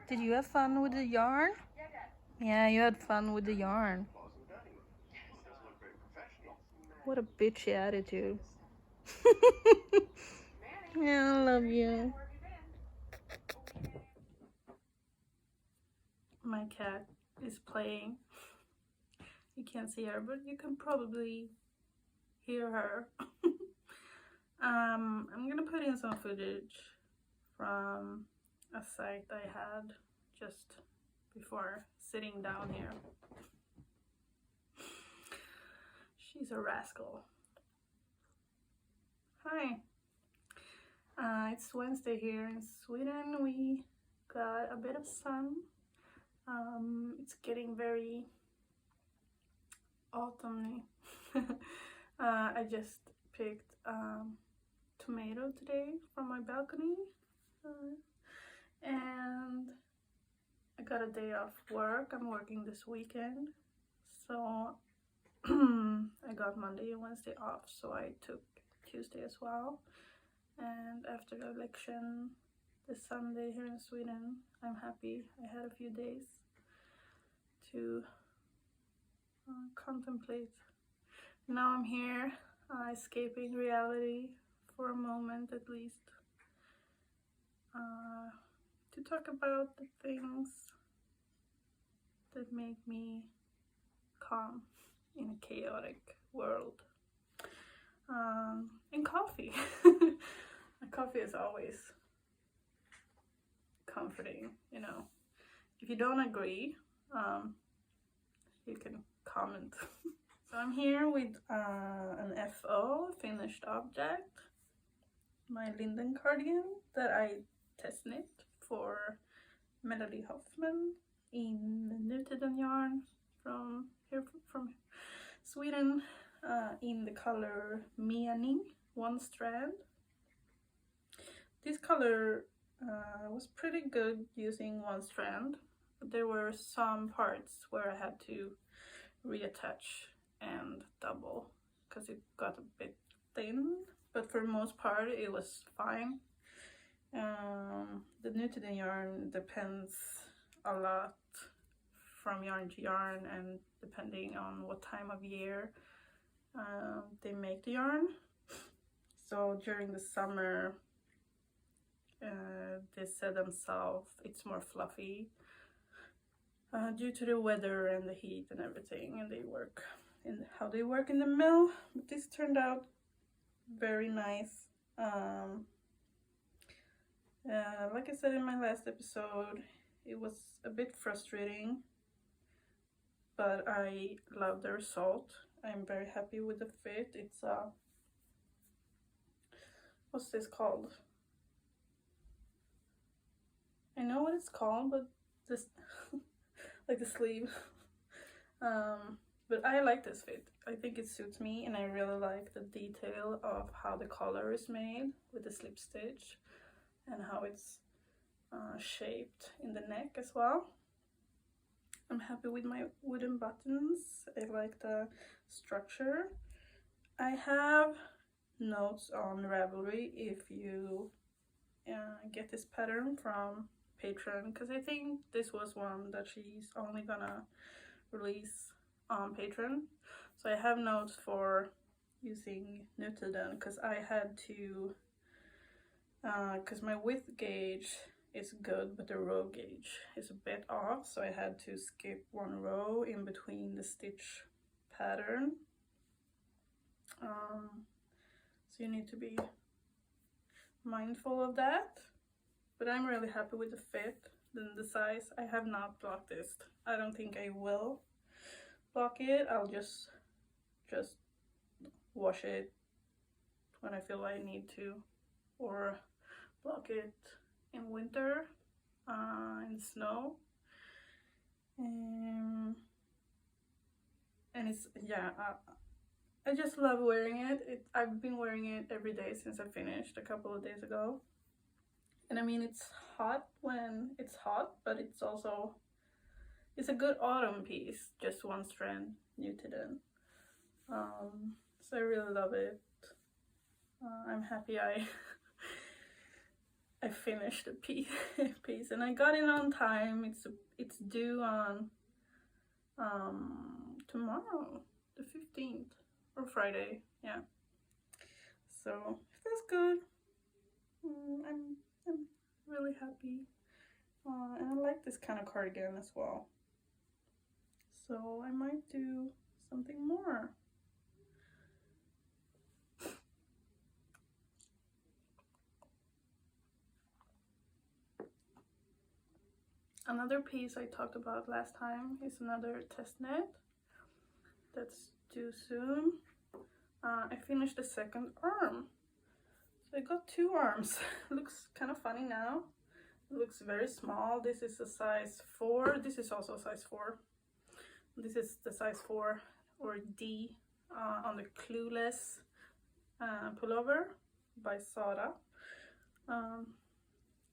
Did you have fun with the yarn? Yeah, you had fun with the yarn. What a bitchy attitude. Yeah, I love you. My cat is playing. You can't see her, but you can probably hear her. I'm gonna put in some footage from a site I had just before sitting down here. She's a rascal. Hi. It's Wednesday here in Sweden. We got a bit of sun. It's getting very autumny. I just picked tomato today from my balcony, and I got a day off work. I'm working this weekend, so I got Monday and Wednesday off, so I took Tuesday as well. And after the election this Sunday here in Sweden, I'm happy I had a few days to contemplate. Now I'm here, escaping reality for a moment at least, to talk about the things that make me calm in a chaotic world. And coffee. Coffee is always comforting, you know. If you don't agree, you can comment. So I'm here with an FO, finished object, my Linden Guardian that I test knit for Melody Hoffman in nutiden yarn from Sweden, in the color Meaning, 1 strand. This color was pretty good using 1 strand, but there were some parts where I had to reattach and double because it got a bit thin, but for the most part it was fine. The nutiden yarn depends a lot from yarn to yarn, and depending on what time of year they make the yarn. So during the summer, they said themselves it's more fluffy due to the weather and the heat and everything, and they work in how they work in the mill. But this turned out very nice. Like I said in my last episode, it was a bit frustrating, but I love the result. I'm very happy with the fit. It's what's this called? I know what it's called, but this like the sleeve. But I like this fit. I think it suits me, and I really like the detail of how the collar is made with the slip stitch and how it's shaped in the neck as well. I'm happy with my wooden buttons. I like the structure. I have notes on Ravelry if you get this pattern from Patreon, because I think this was one that she's only gonna release on Patreon. So I have notes for using nutiden, because I had to, because my width gauge is good, but the row gauge is a bit off, so I had to skip 1 row in between the stitch pattern. So you need to be mindful of that. But I'm really happy with the fit. Then the size, I have not blocked this. I don't think I will block it. I'll just wash it when I feel I need to, or block it in winter, in snow. And it's, yeah, I just love wearing it. I've been wearing it every day since I finished a couple of days ago. And I mean, it's hot when it's hot, but it's also, it's a good autumn piece, just 1 strand nutiden. So I really love it. I'm happy I I finished the piece and I got it on time. It's due on tomorrow, the 15th, or Friday, yeah. So it feels good. I'm really happy, and I like this kind of cardigan as well. So I might do something more. Another piece I talked about last time is another test knit that's due soon. I finished the second arm. So I got 2 arms. Looks kind of funny now. It looks very small. This is a size 4. This is also a size 4. This is the size 4 or D on the Clueless Pullover by Sara.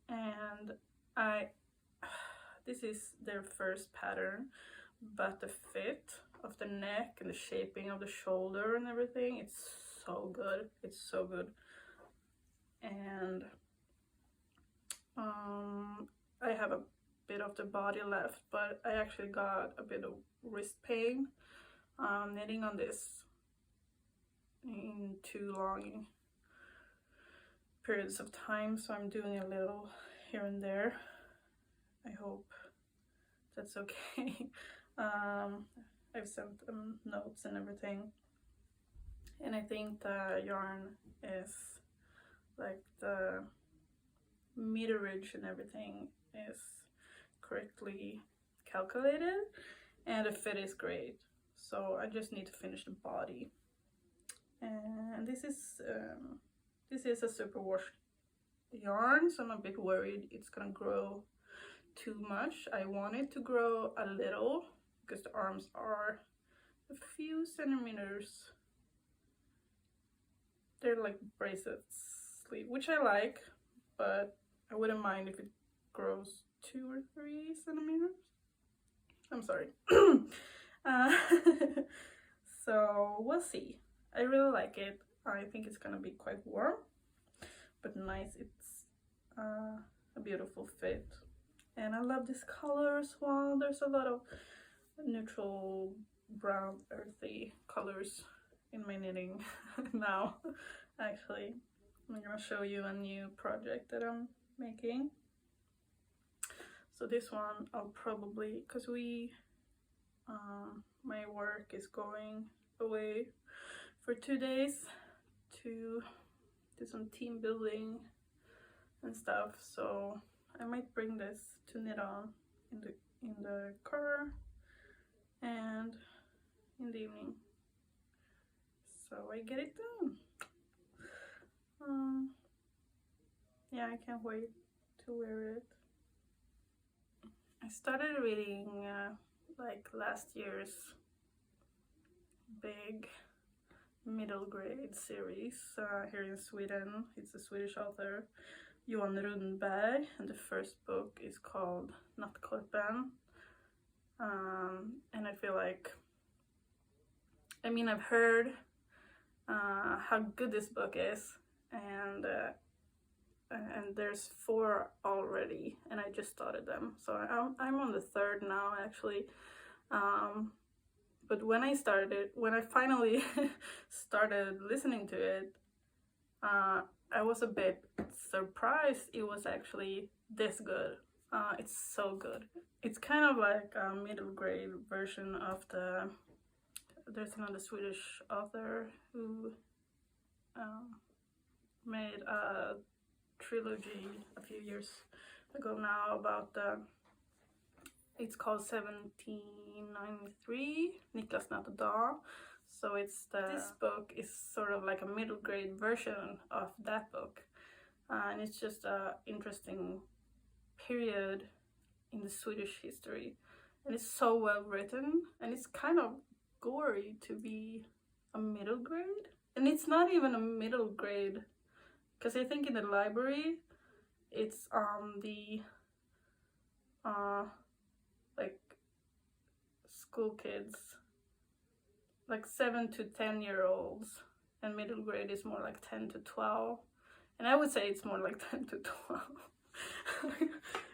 And this is their first pattern, but the fit of the neck and the shaping of the shoulder and everything, it's so good. It's so good. And I have a bit of the body left, but I actually got a bit of wrist pain knitting on this in 2 long periods of time, so I'm doing a little here and there. I hope that's okay. I've sent them notes and everything, and I think the yarn is like the meterage and everything is correctly calculated, and the fit is great. So I just need to finish the body. And this is a superwash yarn, so I'm a bit worried it's gonna grow too much. I want it to grow a little because the arms are a few centimeters. They're like bracelets sleeve, which I like, but I wouldn't mind if it grows 2 or 3 centimeters. I'm sorry. So we'll see. I really like it. I think it's gonna be quite warm, but nice. It's a beautiful fit. And I love this color as well. There's a lot of neutral brown earthy colors in my knitting now. Actually, I'm gonna show you a new project that I'm making. So this one I'll probably, because my work is going away for 2 days to do some team building and stuff, so I might bring this to knit on in the car and in the evening, so I get it done. Yeah, I can't wait to wear it. I started reading like last year's big middle grade series here in Sweden. It's a Swedish author, Johan Rundberg, and the first book is called Nutiden. And I feel like, I mean, I've heard how good this book is, and there's 4 already, and I just started them, so I'm on the 3rd now actually. But when I finally started listening to it, I was a bit surprised it was actually this good. It's so good. It's kind of like a middle grade version of there's another Swedish author who made a trilogy a few years ago now about it's called 1793, Niklas Natt och Dag. So this book is sort of like a middle grade version of that book, and it's just a interesting period in the Swedish history, and it's so well written, and it's kind of gory to be a middle grade, and it's not even a middle grade, because I think in the library it's the like school kids, like 7 to 10 year olds, and middle grade is more like 10 to 12. And I would say it's more like 10 to 12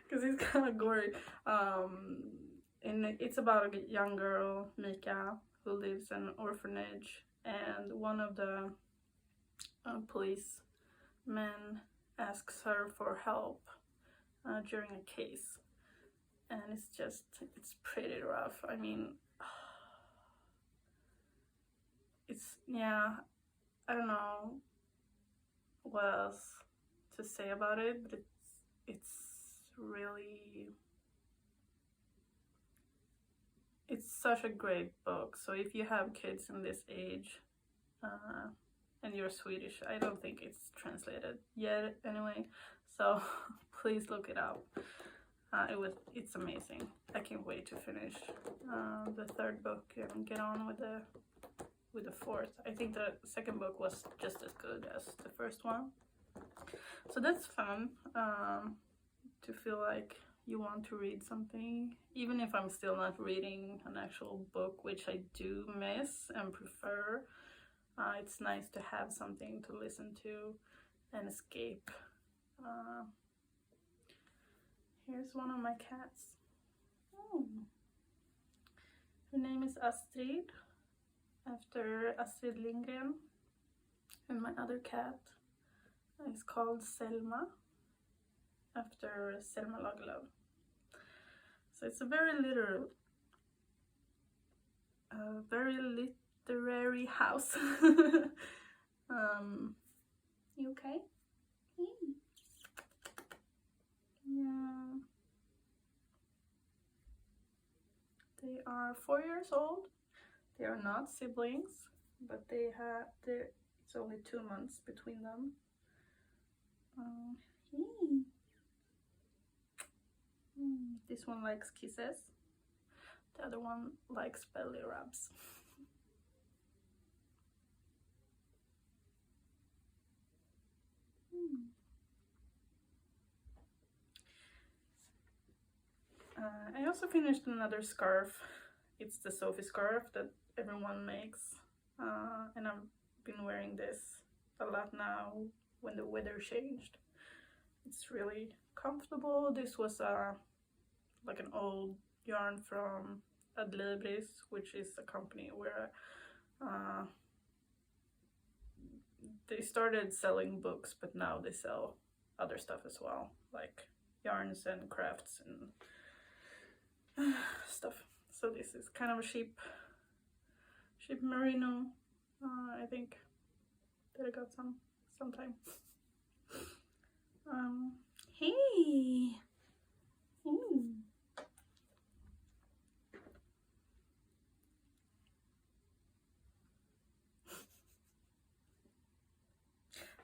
because it's kind of gory. And it's about a young girl, Mika, who lives in an orphanage, and one of the policemen asks her for help during a case. And it's pretty rough. I mean, yeah, I don't know what else to say about it, but it's really, it's such a great book. So if you have kids in this age, and you're Swedish, I don't think it's translated yet anyway, so please look it up. It's amazing. I can't wait to finish the third book and get on with the fourth. I think the second book was just as good as the first one. So that's fun, to feel like you want to read something, even if I'm still not reading an actual book, which I do miss and prefer. It's nice to have something to listen to and escape. Here's one of my cats. Oh. Her name is Astrid, after Astrid Lindgren. And my other cat is called Selma, after Selma Lagerlöf. So it's a very literary house. You okay? Yeah. They are 4 years old. They are not siblings, but it's only 2 months between them. This one likes kisses. The other one likes belly rubs. I also finished another scarf. It's the Sophie scarf that everyone makes, and I've been wearing this a lot now when the weather changed. It's really comfortable. This was like an old yarn from Adlibris, which is a company where they started selling books, but now they sell other stuff as well, like yarns and crafts and stuff. So this is kind of a cheap merino, I think, that I got sometime. Hey.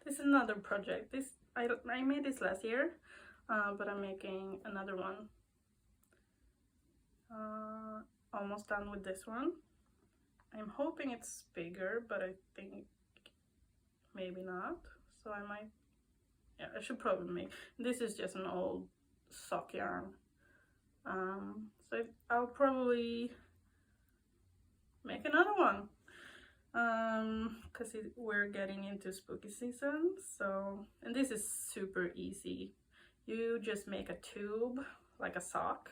This is another project. I made this last year, but I'm making another one. Almost done with this one. I'm hoping it's bigger, but I think maybe not. So I might, yeah, I should probably make. This is just an old sock yarn. So I'll probably make another one. Because we're getting into spooky season. So, and this is super easy. You just make a tube like a sock,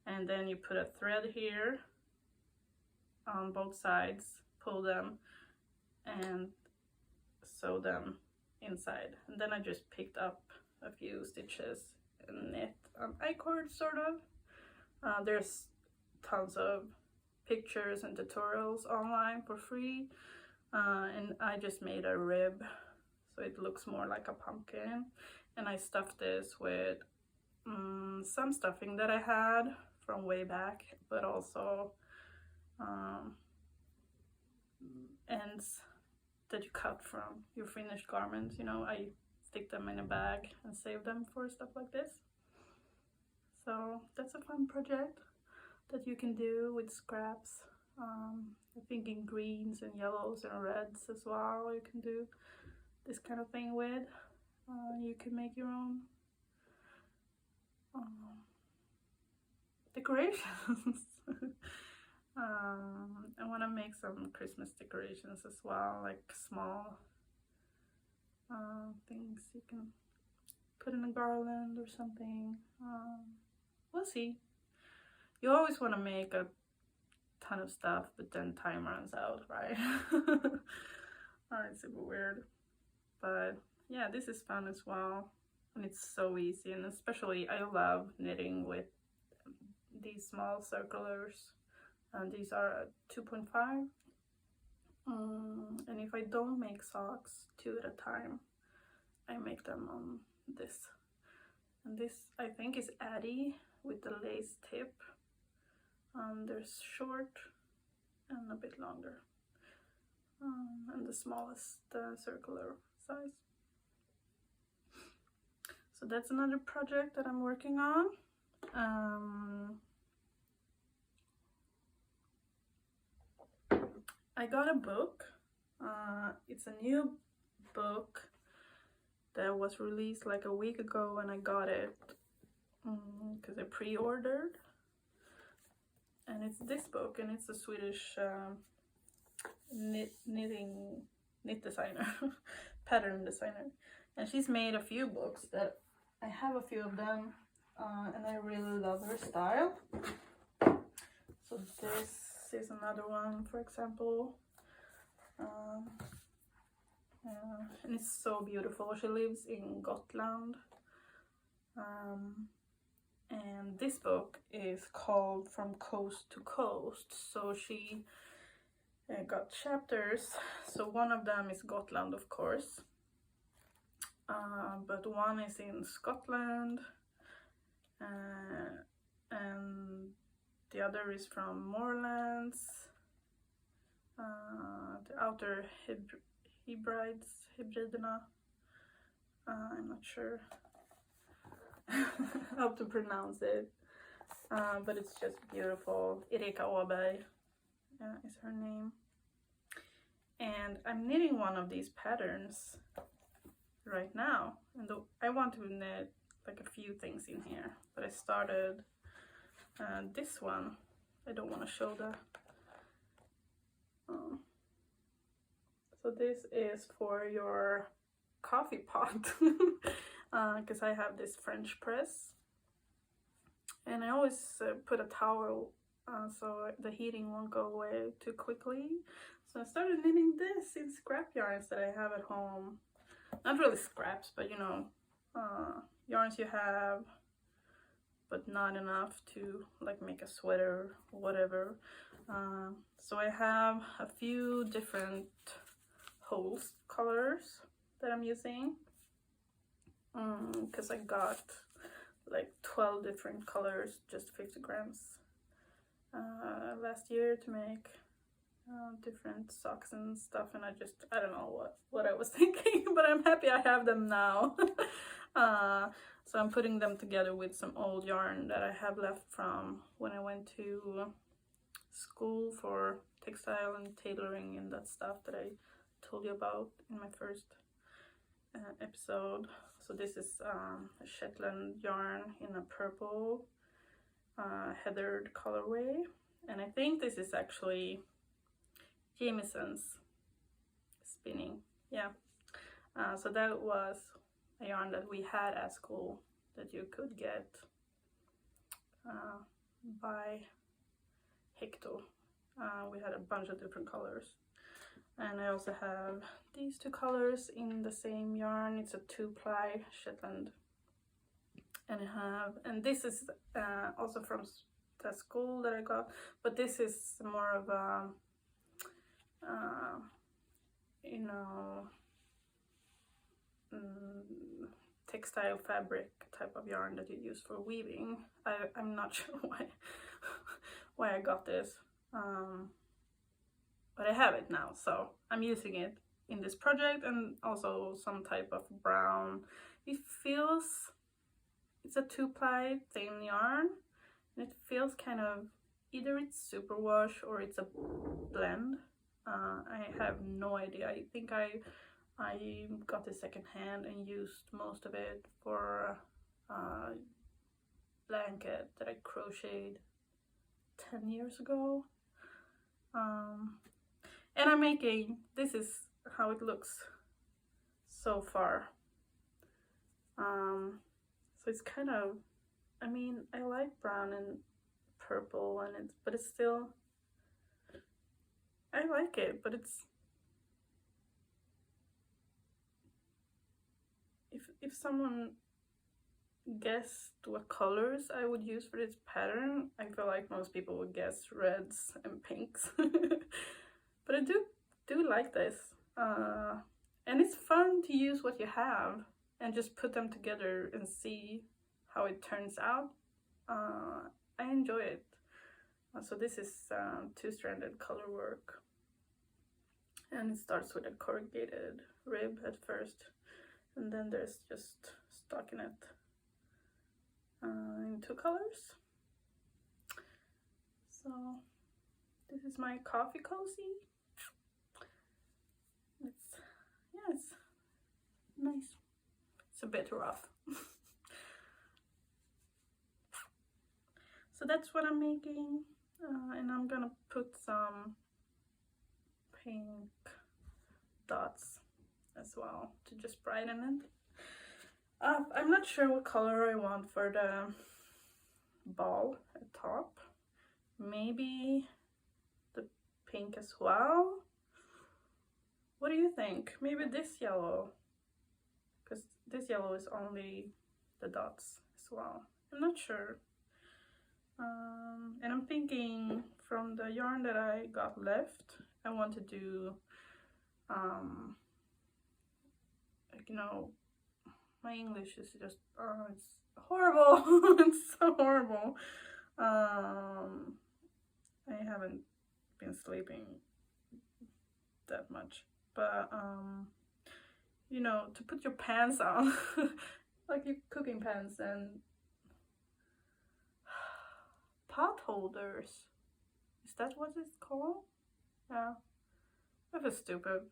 and then you put a thread here on both sides, pull them, and sew them inside. And then I just picked up a few stitches and knit an I-cord, sort of. There's tons of pictures and tutorials online for free, and I just made a rib so it looks more like a pumpkin, and I stuffed this with some stuffing that I had from way back, but also ends that you cut from your finished garments. You know, I stick them in a bag and save them for stuff like this. So that's a fun project that you can do with scraps. I think in greens and yellows and reds as well, you can do this kind of thing with. You can make your own decorations. I want to make some Christmas decorations as well, like small things you can put in a garland or something. We'll see. You always want to make a ton of stuff, but then time runs out, right? It's super weird. But yeah, this is fun as well. And it's so easy, and especially I love knitting with these small circulars. And these are 2.5. And if I don't make socks 2 at a time, I make them on this. And this I think is Addy with the lace tip. There's short and a bit longer. And the smallest circular size. So that's another project that I'm working on. I got a book. It's a new book that was released like a week ago, and I got it because I pre-ordered. And it's this book, and it's a Swedish knit designer, pattern designer. And she's made a few books that I have a few of them, and I really love her style. So this is another one, for example. And it's so beautiful. She lives in Gotland. And this book is called From Coast to Coast. So she got chapters. So one of them is Gotland, of course. But one is in Scotland. And the other is from Moorlands. The Outer Hebriderna. I'm not sure how to pronounce it, but it's just beautiful. Erika Åberg is her name. And I'm knitting one of these patterns right now, and I want to knit like a few things in here, but I started this one. I don't want to show the so this is for your coffee pot, because I have this French press, and I always put a towel so the heating won't go away too quickly. So I started knitting this in scrap yarns that I have at home. Not really scraps, but you know, yarns you have, but not enough to like make a sweater or whatever. So I have a few different holes colors that I'm using, because I got like 12 different colors, just 50 grams last year to make different socks and stuff, and I don't know what I was thinking, but I'm happy I have them now. So I'm putting them together with some old yarn that I have left from when I went to school for textile and tailoring and that stuff that I told you about in my first episode. So this is a Shetland yarn in a purple heathered colorway, and I think this is actually Jamieson's spinning. Yeah. So that was a yarn that we had at school that you could get by Hector. We had a bunch of different colors, and I also have these two colors in the same yarn. It's a 2-ply Shetland, and this is also from the school that I got, but this is more of a you know, textile fabric type of yarn that you use for weaving. I'm not sure why I got this, but I have it now, so I'm using it in this project, and also some type of brown. It's a 2-ply thin yarn, and it feels kind of, either it's superwash or it's a blend. I have no idea. I think I got it secondhand and used most of it for a blanket that I crocheted 10 years ago. And I'm making, this is how it looks so far. So it's kind of, I mean, I like brown and purple, and but it's still, I like it, but it's, if someone guessed what colors I would use for this pattern, I feel like most people would guess reds and pinks. But I do like this, and it's fun to use what you have and just put them together and see how it turns out. I enjoy it. So this is two-stranded color work, and it starts with a corrugated rib at first, and then there's just stockinette in 2 colors. So this is my coffee cozy. It's nice. It's a bit rough. So that's what I'm making, and I'm gonna put some pink dots as well to just brighten it up. I'm not sure what color I want for the ball at top. Maybe the pink as well. What do you think? Maybe this yellow, because this yellow is only the dots as well. I'm not sure. And I'm thinking, from the yarn that I got left, I want to do, like, you know, my English is just, it's horrible. It's so horrible. I haven't been sleeping that much, but you know, to put your pants on, like your cooking pants and pot holders. Is that what it's called? Yeah, that was stupid.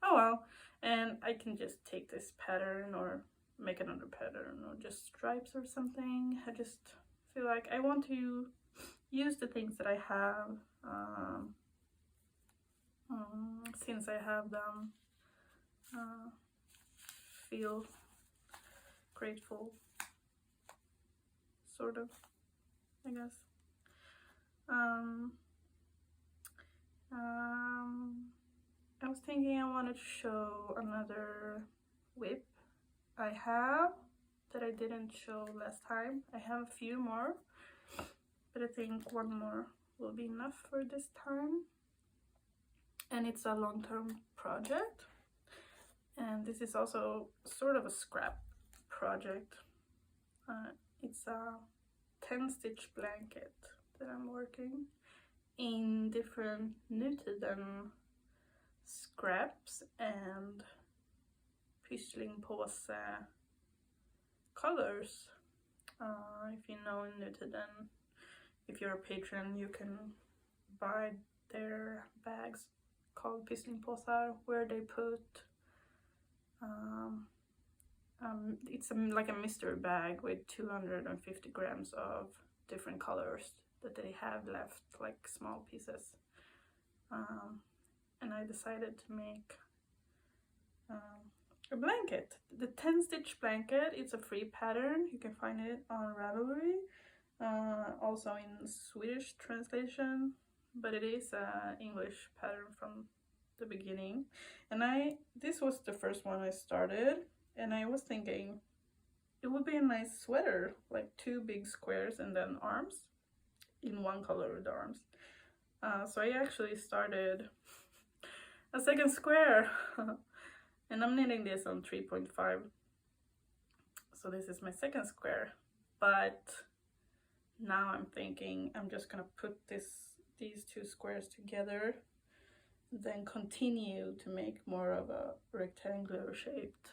Oh well. And I can just take this pattern or make another pattern or just stripes or something. I just feel like I want to use the things that I have, since I have them. Feel grateful, sort of, I guess. I was thinking I wanted to show another whip I have that I didn't show last time. I have a few more, but I think one more will be enough for this time. And it's a long-term project. And this is also sort of a scrap project. It's a 10-stitch blanket that I'm working in different nutiden scraps and pyslingpåse colors. If you know nutiden, if you're a patron, you can buy their bags called pyslingpåsar, where they put it's like a mystery bag with 250 grams of different colors that they have left, like small pieces. And I decided to make a blanket. The 10-stitch blanket, it's a free pattern. You can find it on Raverly, also in Swedish translation, but it is an English pattern from the beginning. And this was the first one I started, and I was thinking it would be a nice sweater, like 2 big squares and then arms in one color with the arms. So I actually started a second square. And I'm knitting this on 3.5, so this is my second square. But now I'm thinking I'm just gonna put these 2 squares together, then continue to make more of a rectangular shaped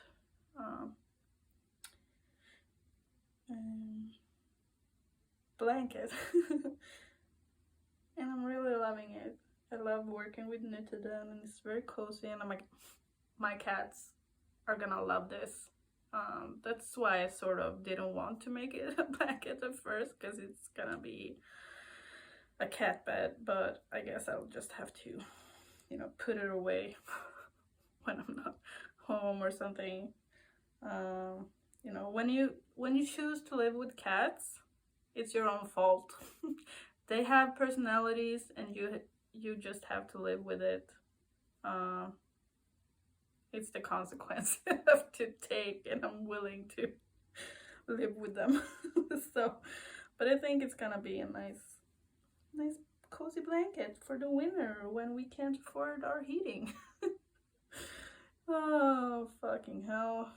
blanket. And I'm really loving it. I love working with nutiden, and it's very cozy, and I'm like, my cats are gonna love this. That's why I sort of didn't want to make it a blanket at first, because it's gonna be a cat bed, but I guess I'll just have to, you know, put it away when I'm not home or something. You know, when you choose to live with cats, it's your own fault. They have personalities, and you just have to live with it. It's the consequence you have to take, and I'm willing to live with them. So, but I think it's gonna be a nice cozy blanket for the winter when we can't afford our heating. Oh, fucking hell.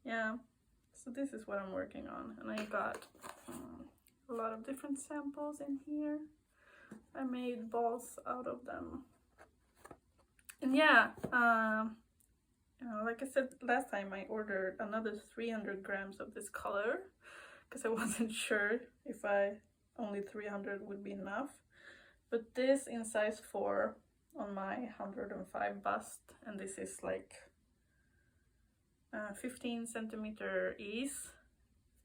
Yeah, so this is what I'm working on, and I got a lot of different samples in here. I made balls out of them. And yeah, like I said last time, I ordered another 300 grams of this color because I wasn't sure if only 300 would be enough. But this in size 4 on my 105 bust, and this is like 15 centimeter ease.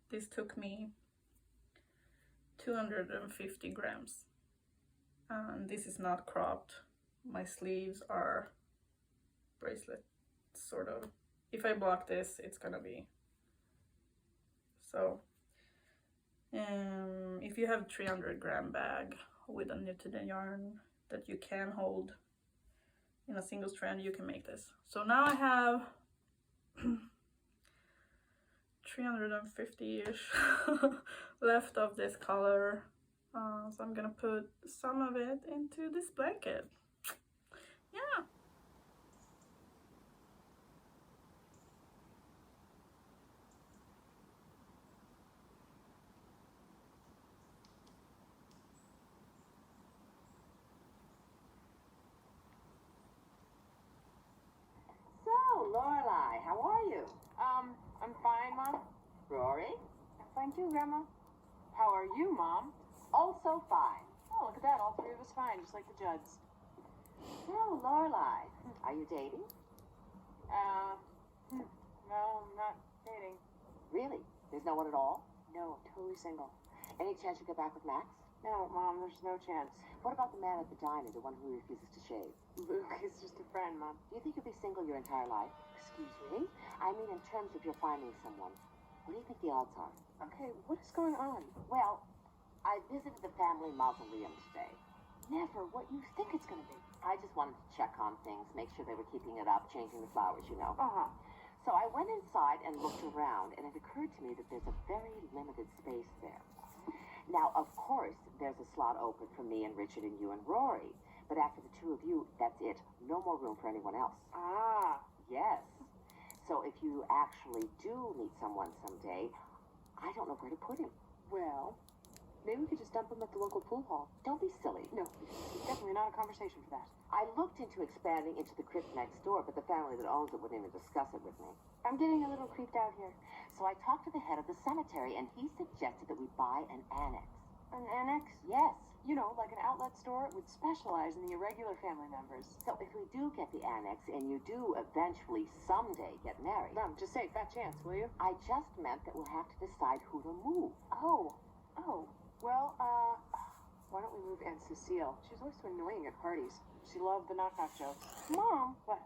This took me 250 grams. And this is not cropped. My sleeves are bracelet, sort of. If I block this, it's gonna be. So, if you have 300 gram bag with a nutiden yarn that you can hold in a single strand, you can make this. So now I have 350-ish left of this color. So I'm gonna put some of it into this blanket. Yeah. So, Lorelai, how are you? I'm fine, Mom. Rory? I'm fine too, Grandma. How are you, Mom? Also fine. Oh, look at that. All three of us fine, just like the Judds. So, Lorelai, are you dating? No, I'm not dating. Really? There's no one at all? No, totally single. Any chance you get back with Max? No, Mom, there's no chance. What about the man at the diner, the one who refuses to shave? Luke is just a friend, Mom. Do you think you'll be single your entire life? Excuse me? I mean in terms of your finding someone. What do you think the odds are? Okay, what is going on? Well, I visited the family mausoleum today. Never what you think it's going to be. I just wanted to check on things, make sure they were keeping it up, changing the flowers, you know. Uh-huh. So I went inside and looked around, and it occurred to me that there's a very limited space there. Now, of course, there's a slot open for me and Richard and you and Rory. But after the two of you, that's it. No more room for anyone else. Ah. Yes. So if you actually do meet someone someday, I don't know where to put him. Well, maybe we could just dump him at the local pool hall. Don't be silly. No, it's definitely not a conversation for that. I looked into expanding into the crypt next door, but the family that owns it wouldn't even discuss it with me. I'm getting a little creeped out here. So I talked to the head of the cemetery, and he suggested that we buy an annex. An annex? Yes. You know, like an outlet store would specialize in the irregular family members. So if we do get the annex, and you do eventually someday get married... Mom, just say fat chance, will you? I just meant that we'll have to decide who to move. Oh. Well, why don't we move Aunt Cecile? She's always so annoying at parties. She loved the knock-knock jokes. Mom! What?